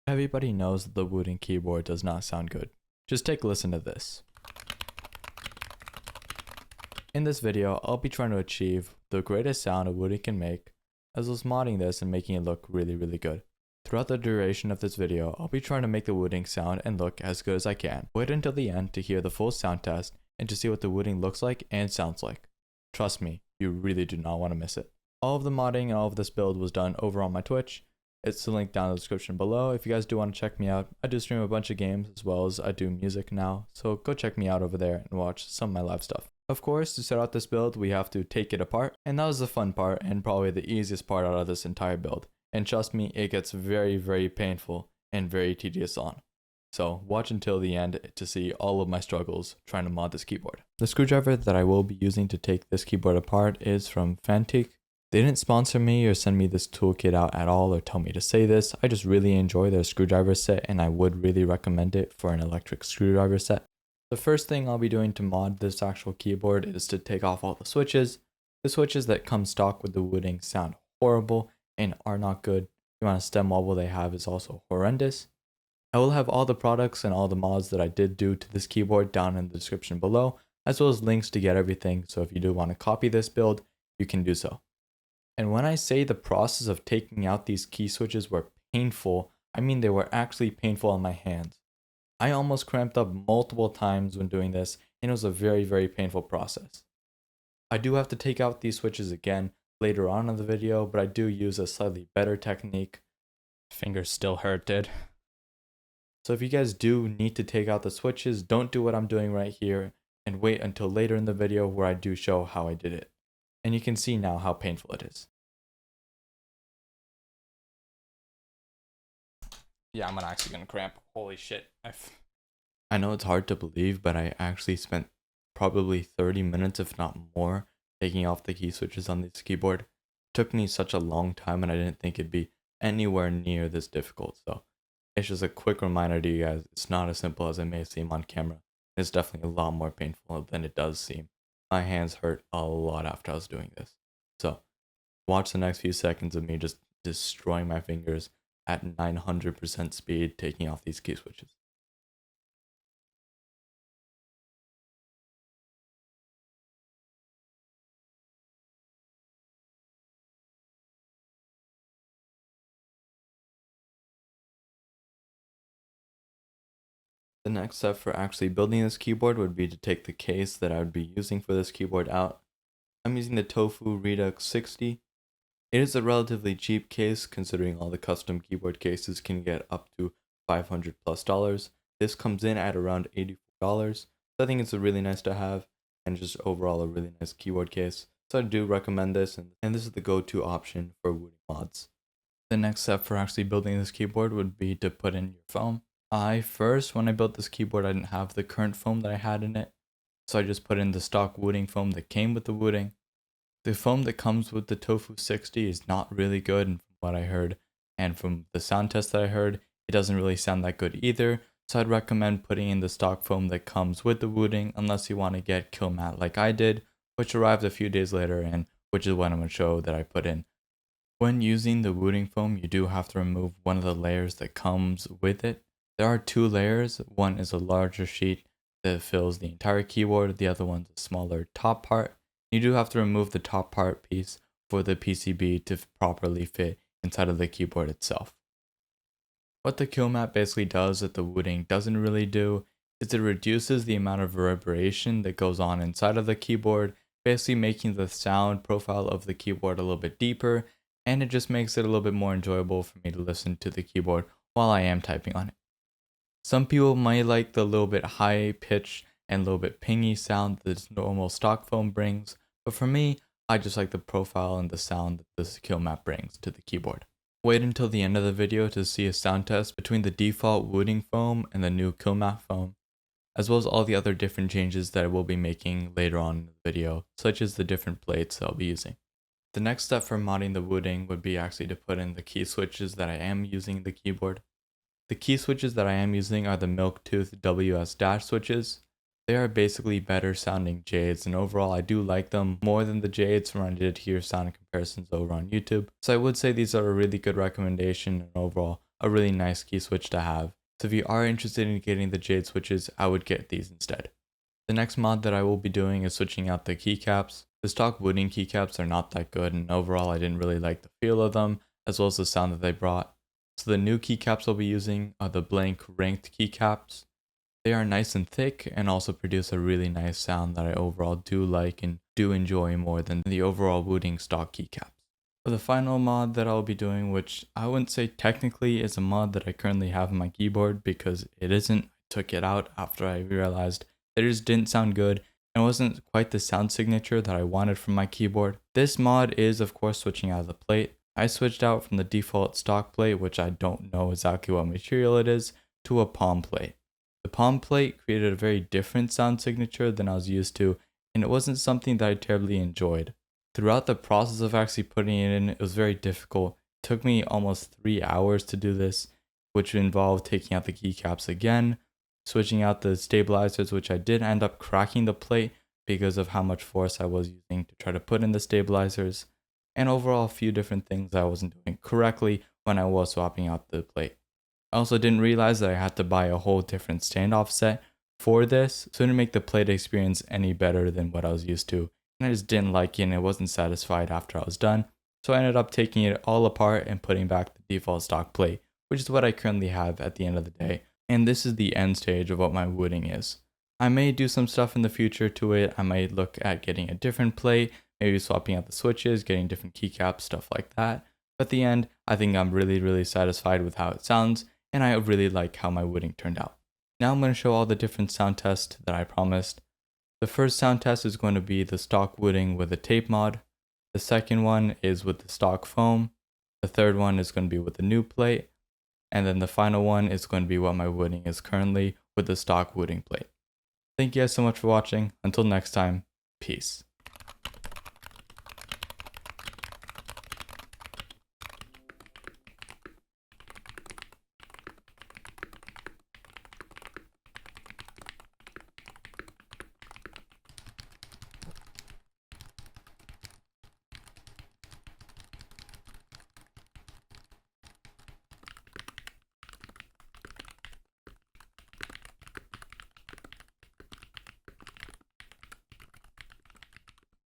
Everybody knows that the Wooting keyboard does not sound good. Just take a listen to this. In this video, I'll be trying to achieve the greatest sound a Wooting can make, as well as modding this and making it look really good. Throughout the duration of this video, I'll be trying to make the Wooting sound and look as good as I can. Wait until the end to hear the full sound test and to see what the Wooting looks like and sounds like. Trust me, you really do not want to miss it. All of the modding and all of this build was done over on my Twitch. It's the link down in the description below if you guys do want to check me out. I do stream a bunch of games as well as I do music now, so go check me out over there and watch some of my live stuff. Of course, to start out this build, we have to take it apart, and that was the fun part and probably the easiest part out of this entire build. And trust me, it gets very painful and very tedious on. So watch until the end to see all of my struggles trying to mod this keyboard. The screwdriver that I will be using to take this keyboard apart is from Fantique. They didn't sponsor me or send me this toolkit out at all or tell me to say this. I just really enjoy their screwdriver set and I would really recommend it for an electric screwdriver set. The first thing I'll be doing to mod this actual keyboard is to take off all the switches. The switches that come stock with the Wooting sound horrible and are not good. The amount of stem wobble they have is also horrendous. I will have all the products and all the mods that I did do to this keyboard down in the description below, as well as links to get everything, so if you do want to copy this build, you can do so. And when I say the process of taking out these key switches were painful, I mean they were actually painful on my hands. I almost cramped up multiple times when doing this, and it was a very painful process. I do have to take out these switches again later on in the video, but I do use a slightly better technique. Fingers still hurt, dude. So if you guys do need to take out the switches, don't do what I'm doing right here, and wait until later in the video where I do show how I did it. And you can see now how painful it is. Yeah, I'm actually gonna cramp. Holy shit. I know it's hard to believe, but I actually spent probably 30 minutes, if not more, taking off the key switches on this keyboard. It took me such a long time and I didn't think it'd be anywhere near this difficult. So it's just a quick reminder to you guys, it's not as simple as it may seem on camera. It's definitely a lot more painful than it does seem. My hands hurt a lot after I was doing this. So watch the next few seconds of me just destroying my fingers at 900% speed taking off these key switches. The next step for actually building this keyboard would be to take the case that I would be using for this keyboard out. I'm using the Tofu Redux 60. It is a relatively cheap case considering all the custom keyboard cases can get up to $500+. This comes in at around $84. So I think it's a really nice to have and just overall a really nice keyboard case. So I do recommend this and this is the go-to option for Wooting mods. The next step for actually building this keyboard would be to put in your foam. When I built this keyboard, I didn't have the current foam that I had in it. So I just put in the stock Wooting foam that came with the Wooting. The foam that comes with the Tofu 60 is not really good, and from what I heard, and from the sound test that I heard, it doesn't really sound that good either. So I'd recommend putting in the stock foam that comes with the Wooting, unless you want to get kill mat like I did, which arrived a few days later, and which is what I'm going to show that I put in. When using the Wooting foam, you do have to remove one of the layers that comes with it. There are two layers. One is a larger sheet that fills the entire keyboard. The other one's a smaller top part. You do have to remove the top part piece for the PCB to properly fit inside of the keyboard itself. What the kill mat basically does that the Wooting doesn't really do is it reduces the amount of reverberation that goes on inside of the keyboard, basically making the sound profile of the keyboard a little bit deeper, and it just makes it a little bit more enjoyable for me to listen to the keyboard while I am typing on it. Some people might like the little bit high pitch and a little bit pingy sound that this normal stock foam brings, but for me, I just like the profile and the sound that this kill mat brings to the keyboard. Wait until the end of the video to see a sound test between the default Wooting foam and the new kill mat foam, as well as all the other different changes that I will be making later on in the video, such as the different plates I'll be using. The next step for modding the Wooting would be actually to put in the key switches that I am using in the keyboard. The key switches that I am using are the Milktooth WS dash switches. They are basically better sounding Jades, and overall I do like them more than the Jades from when I did hear sound comparisons over on YouTube. So I would say these are a really good recommendation, and overall a really nice key switch to have. So if you are interested in getting the jade switches, I would get these instead. The next mod that I will be doing is switching out the keycaps. The stock wooden keycaps are not that good, and overall I didn't really like the feel of them, as well as the sound that they brought. So the new keycaps I'll be using are the blank ranked keycaps. They are nice and thick and also produce a really nice sound that I overall do like and do enjoy more than the overall wooting stock keycaps. For the final mod that I'll be doing, which I wouldn't say technically is a mod that I currently have on my keyboard because it isn't, I took it out after I realized that it just didn't sound good and wasn't quite the sound signature that I wanted from my keyboard. This mod is of course switching out of the plate. I switched out from the default stock plate, which I don't know exactly what material it is, to a palm plate. The palm plate created a very different sound signature than I was used to, and it wasn't something that I terribly enjoyed. Throughout the process of actually putting it in, it was very difficult. It took me almost 3 hours to do this, which involved taking out the keycaps again, switching out the stabilizers, which I did end up cracking the plate because of how much force I was using to try to put in the stabilizers, and overall a few different things I wasn't doing correctly when I was swapping out the plate. I also didn't realize that I had to buy a whole different standoff set for this, so it didn't make the plate experience any better than what I was used to, and I just didn't like it and I wasn't satisfied after I was done, so I ended up taking it all apart and putting back the default stock plate, which is what I currently have at the end of the day, and this is the end stage of what my wooting is. I may do some stuff in the future to it. I might look at getting a different plate, maybe swapping out the switches, getting different keycaps, stuff like that. But at the end, I think I'm really satisfied with how it sounds, and I really like how my wooting turned out. Now I'm going to show all the different sound tests that I promised. The first sound test is going to be the stock wooting with a tape mod. The second one is with the stock foam. The third one is going to be with the new plate. And then the final one is going to be what my wooting is currently with the stock wooting plate. Thank you guys so much for watching. Until next time, peace.